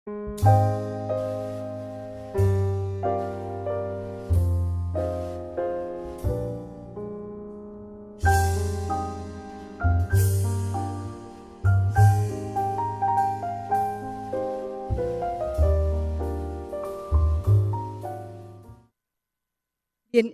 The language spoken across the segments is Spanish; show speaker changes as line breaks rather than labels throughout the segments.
Bien,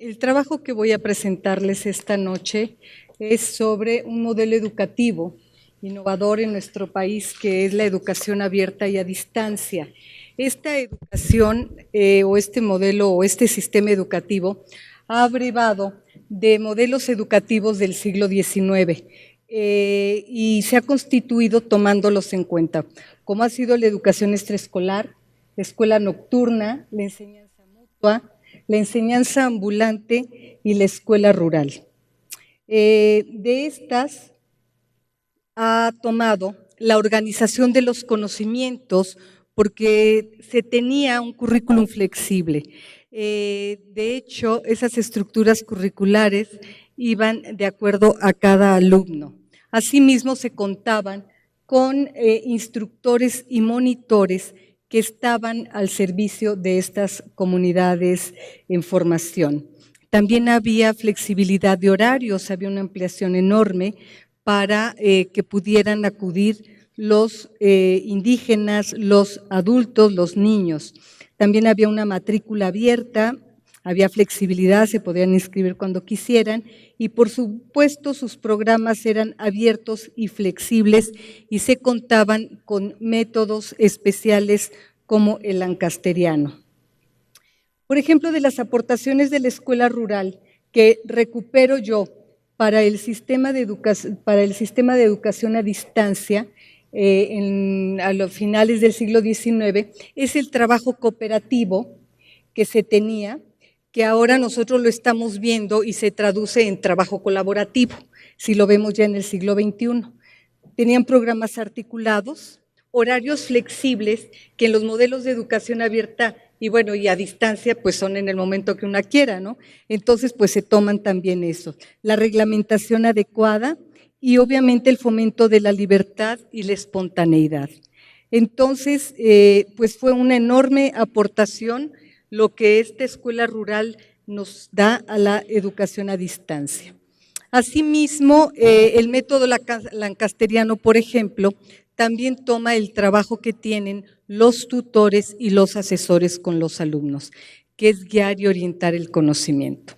el trabajo que voy a presentarles esta noche es sobre un modelo educativo innovador en nuestro país, que es la educación abierta y a distancia. Esta educación o este modelo o este sistema educativo ha abrevado de modelos educativos del siglo XIX y se ha constituido tomándolos en cuenta, como ha sido la educación extraescolar, la escuela nocturna, la enseñanza mutua, la enseñanza ambulante y la escuela rural. De estas ha tomado la organización de los conocimientos porque se tenía un currículum flexible. De hecho, esas estructuras curriculares iban de acuerdo a cada alumno. Asimismo, se contaban con instructores y monitores que estaban al servicio de estas comunidades en formación. También había flexibilidad de horarios, había una ampliación enorme para que pudieran acudir los indígenas, los adultos, los niños. También había una matrícula abierta, había flexibilidad, se podían inscribir cuando quisieran y por supuesto sus programas eran abiertos y flexibles y se contaban con métodos especiales como el lancasteriano. Por ejemplo, de las aportaciones de la escuela rural que recupero yo para el sistema de educación a distancia a los finales del siglo XIX, es el trabajo cooperativo que se tenía, que ahora nosotros lo estamos viendo y se traduce en trabajo colaborativo, si lo vemos ya en el siglo XXI. Tenían programas articulados, horarios flexibles, que en los modelos de educación abierta y bueno, y a distancia, pues son en el momento que una quiera, ¿no? Entonces, pues se toman también eso. La reglamentación adecuada y obviamente el fomento de la libertad y la espontaneidad. Entonces, pues fue una enorme aportación lo que esta escuela rural nos da a la educación a distancia. Asimismo, el método lancasteriano, por ejemplo, también toma el trabajo que tienen los tutores y los asesores con los alumnos, que es guiar y orientar el conocimiento.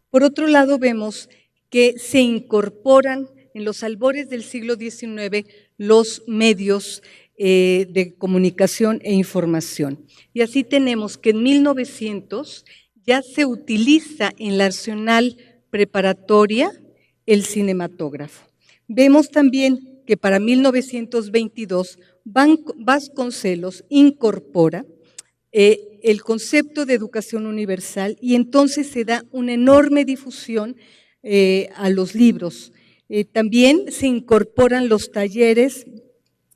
Por otro lado, vemos que se incorporan en los albores del siglo XIX los medios de comunicación e información. Y así tenemos que en 1900 ya se utiliza en la arsenal preparatoria el cinematógrafo. Vemos también que para 1922 Vasconcelos incorpora el concepto de educación universal y entonces se da una enorme difusión a los libros. También se incorporan los talleres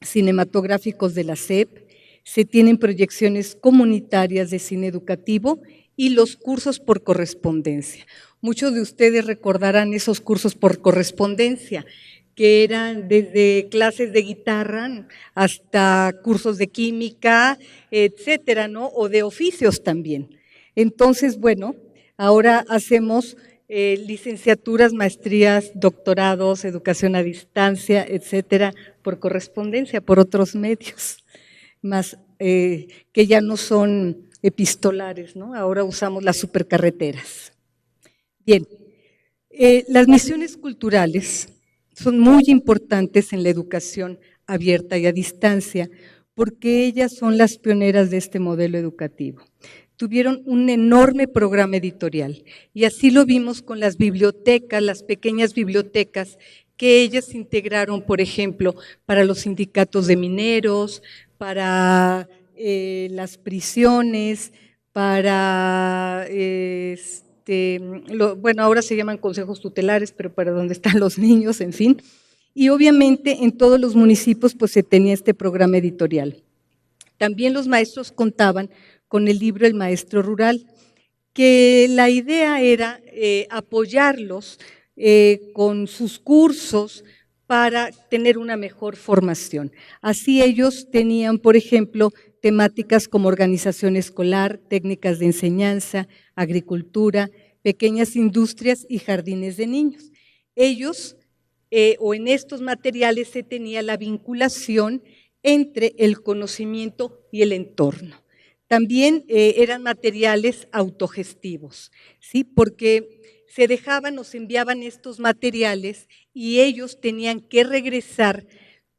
cinematográficos de la SEP, se tienen proyecciones comunitarias de cine educativo y los cursos por correspondencia. Muchos de ustedes recordarán esos cursos por correspondencia, que eran desde clases de guitarra hasta cursos de química, etcétera, ¿no? O de oficios también. Entonces, bueno, ahora hacemos licenciaturas, maestrías, doctorados, educación a distancia, etcétera, por correspondencia, por otros medios, más que ya no son epistolares, ¿no? Ahora usamos las supercarreteras. Bien, las misiones culturales son muy importantes en la educación abierta y a distancia porque ellas son las pioneras de este modelo educativo. Tuvieron un enorme programa editorial y así lo vimos con las bibliotecas, las pequeñas bibliotecas que ellas integraron, por ejemplo, para los sindicatos de mineros, para las prisiones, para bueno, ahora se llaman consejos tutelares, pero para donde están los niños, en fin. Y obviamente en todos los municipios pues se tenía este programa editorial. También los maestros contaban con el libro El Maestro Rural, que la idea era apoyarlos con sus cursos para tener una mejor formación. Así ellos tenían, por ejemplo, temáticas como organización escolar, técnicas de enseñanza, agricultura, pequeñas industrias y jardines de niños. Ellos, o en estos materiales se tenía la vinculación entre el conocimiento y el entorno. También eran materiales autogestivos, ¿sí? Porque se dejaban, nos enviaban estos materiales y ellos tenían que regresar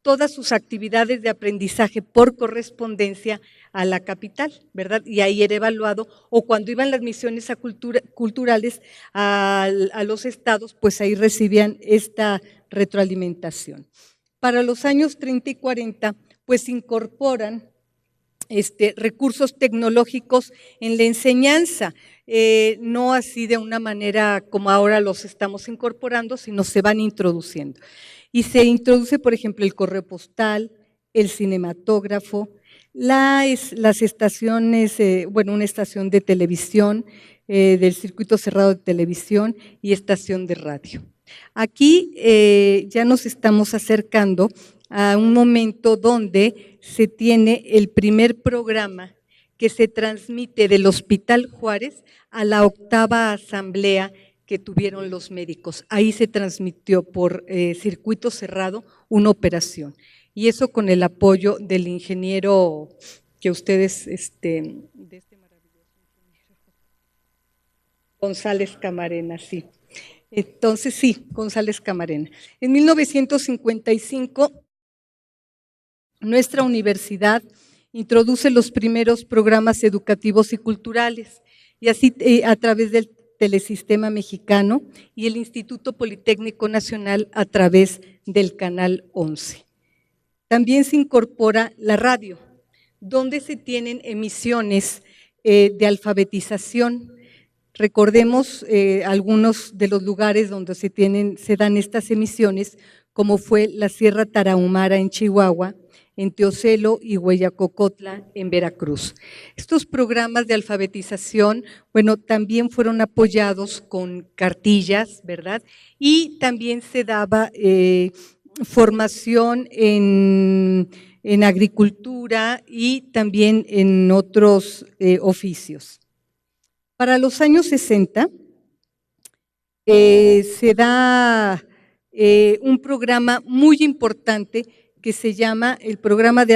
todas sus actividades de aprendizaje por correspondencia a la capital, ¿verdad? Y ahí era evaluado, o cuando iban las misiones culturales a los estados, pues ahí recibían esta retroalimentación. Para los años 30 y 40, pues incorporan recursos tecnológicos en la enseñanza, no así de una manera como ahora los estamos incorporando, sino se van introduciendo. Y se introduce, por ejemplo, el correo postal, el cinematógrafo, las estaciones, una estación de televisión, del circuito cerrado de televisión y estación de radio. Aquí ya nos estamos acercando a un momento donde se tiene el primer programa que se transmite del Hospital Juárez a la 8ª asamblea que tuvieron los médicos. Ahí se transmitió por circuito cerrado una operación. Y eso con el apoyo del ingeniero que ustedes, de este maravilloso ingeniero González Camarena, sí. Entonces, sí, González Camarena. En 1955, nuestra universidad introduce los primeros programas educativos y culturales, y así a través del Telesistema Mexicano y el Instituto Politécnico Nacional a través del Canal 11. También se incorpora la radio, donde se tienen emisiones de alfabetización. Recordemos algunos de los lugares donde se dan estas emisiones, como fue la Sierra Tarahumara en Chihuahua, en Teocelo y Hueyacocotla en Veracruz. Estos programas de alfabetización, bueno, también fueron apoyados con cartillas, ¿verdad? Y también se daba formación en agricultura y también en otros oficios. Para los años 60 se da un programa muy importante que se llama el Programa de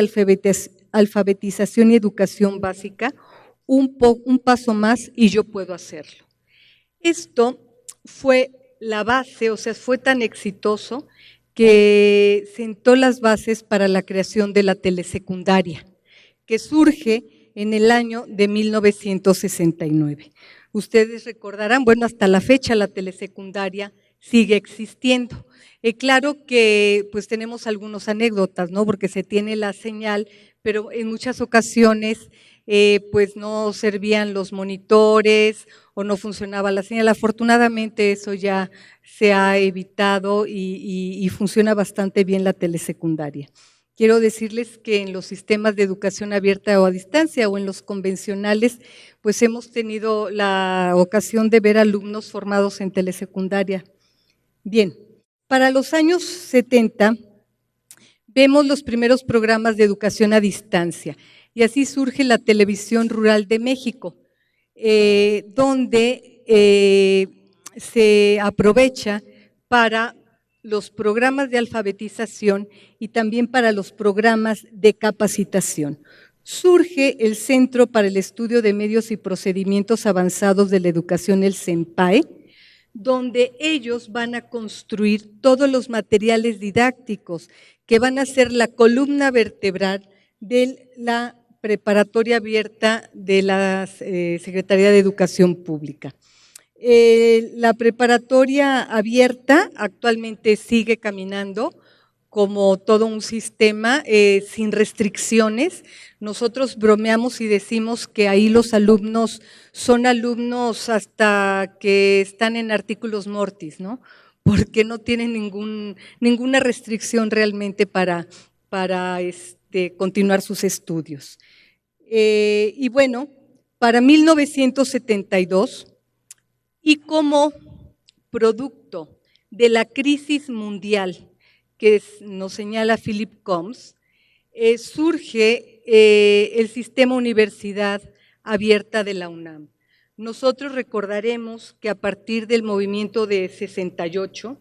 Alfabetización y Educación Básica, un paso más y yo puedo hacerlo. Esto fue la base, o sea, fue tan exitoso que sentó las bases para la creación de la telesecundaria, que surge en el año de 1969. Ustedes recordarán, bueno, hasta la fecha la telesecundaria sigue existiendo. Claro que pues tenemos algunas anécdotas, ¿no? Porque se tiene la señal, pero en muchas ocasiones pues no servían los monitores o no funcionaba la señal. Afortunadamente eso ya se ha evitado y funciona bastante bien la telesecundaria. Quiero decirles que en los sistemas de educación abierta o a distancia o en los convencionales, pues hemos tenido la ocasión de ver alumnos formados en telesecundaria. Bien, para los años 70 vemos los primeros programas de educación a distancia y así surge la Televisión Rural de México, donde se aprovecha para los programas de alfabetización y también para los programas de capacitación. Surge el Centro para el Estudio de Medios y Procedimientos Avanzados de la Educación, el CENPAE, donde ellos van a construir todos los materiales didácticos que van a ser la columna vertebral de la preparatoria abierta de la Secretaría de Educación Pública. La preparatoria abierta actualmente sigue caminando como todo un sistema sin restricciones. Nosotros bromeamos y decimos que ahí los alumnos son alumnos hasta que están en artículos mortis, ¿no? Porque no tienen ninguna restricción realmente para continuar sus estudios. Y bueno, para 1972, y como producto de la crisis mundial que nos señala Philip Combs, surge el sistema Universidad Abierta de la UNAM. Nosotros recordaremos que a partir del movimiento de 68,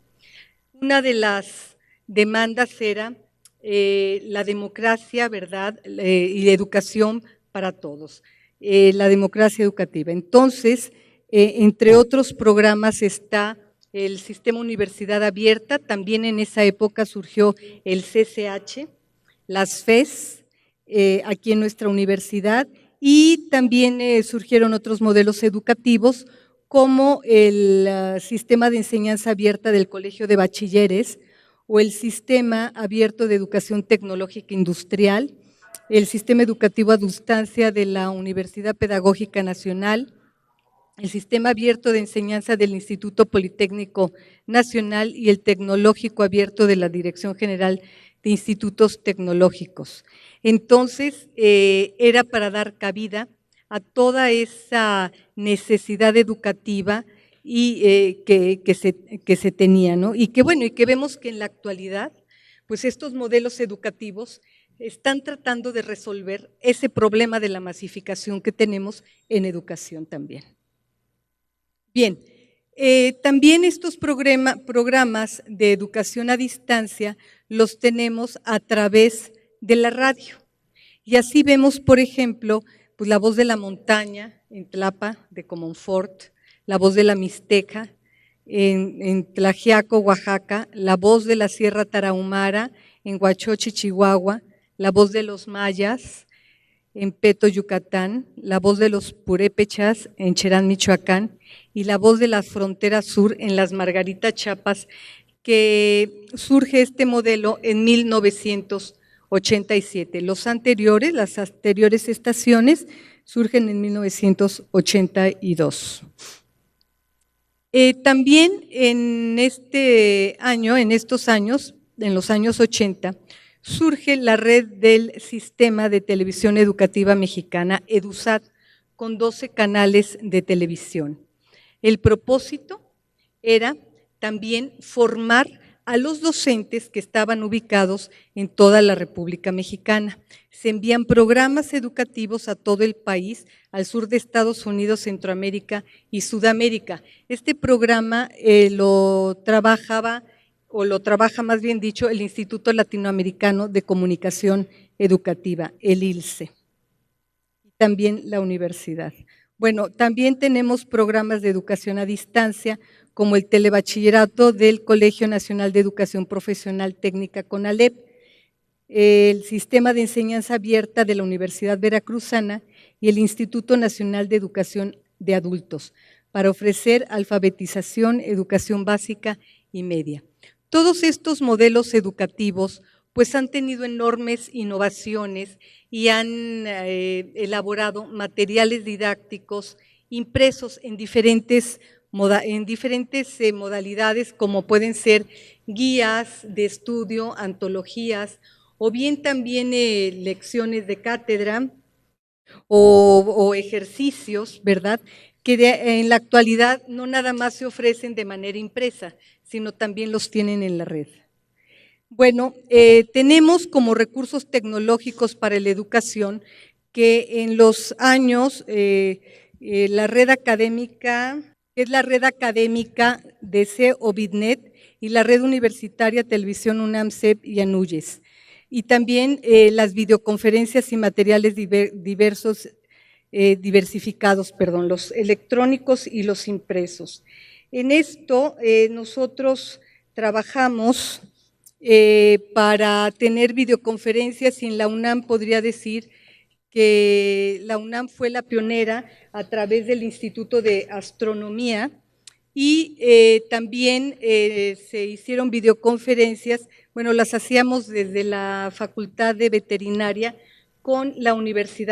una de las demandas era la democracia, ¿verdad? Y la educación para todos, la democracia educativa. Entonces, entre otros programas está el sistema Universidad Abierta, también en esa época surgió el CCH, las FES, aquí en nuestra universidad, y también surgieron otros modelos educativos como el sistema de enseñanza abierta del Colegio de Bachilleres o el sistema abierto de educación tecnológica industrial, el sistema educativo a distancia de la Universidad Pedagógica Nacional, el sistema abierto de enseñanza del Instituto Politécnico Nacional y el tecnológico abierto de la Dirección General de Institutos Tecnológicos. Entonces, era para dar cabida a toda esa necesidad educativa y que se tenía, ¿no? Y que bueno, y que vemos que en la actualidad, pues estos modelos educativos están tratando de resolver ese problema de la masificación que tenemos en educación también. Bien, también estos programas de educación a distancia los tenemos a través de la radio. Y así vemos, por ejemplo, pues La Voz de la Montaña en Tlapa, de Comonfort, La Voz de la Mixteca en Tlaxiaco, Oaxaca, La Voz de la Sierra Tarahumara en Huachochi, Chihuahua, La Voz de los Mayas en Peto, Yucatán, La Voz de los Purépechas en Cherán, Michoacán, y La Voz de la Frontera Sur en Las Margaritas, Chiapas, que surge este modelo en 1987. Las anteriores estaciones surgen en 1982. También en estos años, en los años 80, surge la red del Sistema de Televisión Educativa Mexicana, EDUSAT, con 12 canales de televisión. El propósito era también formar a los docentes que estaban ubicados en toda la República Mexicana. Se envían programas educativos a todo el país, al sur de Estados Unidos, Centroamérica y Sudamérica. Este programa lo trabaja más bien dicho, el Instituto Latinoamericano de Comunicación Educativa, el ILCE, y también la universidad. Bueno, también tenemos programas de educación a distancia, como el telebachillerato del Colegio Nacional de Educación Profesional Técnica CONALEP, el Sistema de Enseñanza Abierta de la Universidad Veracruzana y el Instituto Nacional de Educación de Adultos, para ofrecer alfabetización, educación básica y media. Todos estos modelos educativos pues han tenido enormes innovaciones y han elaborado materiales didácticos impresos en diferentes modalidades, como pueden ser guías de estudio, antologías, o bien también lecciones de cátedra o ejercicios, ¿verdad?, que en la actualidad no nada más se ofrecen de manera impresa, sino también los tienen en la red. Bueno, tenemos como recursos tecnológicos para la educación que en los años la red académica, que es la red académica de COVIDNet y la red universitaria Televisión UNAM, CEP y ANUYES, y también las videoconferencias y materiales diversificados, los electrónicos y los impresos. En esto nosotros trabajamos para tener videoconferencias, y en la UNAM podría decir que la UNAM fue la pionera a través del Instituto de Astronomía, y también se hicieron videoconferencias, bueno, las hacíamos desde la Facultad de Veterinaria con la Universidad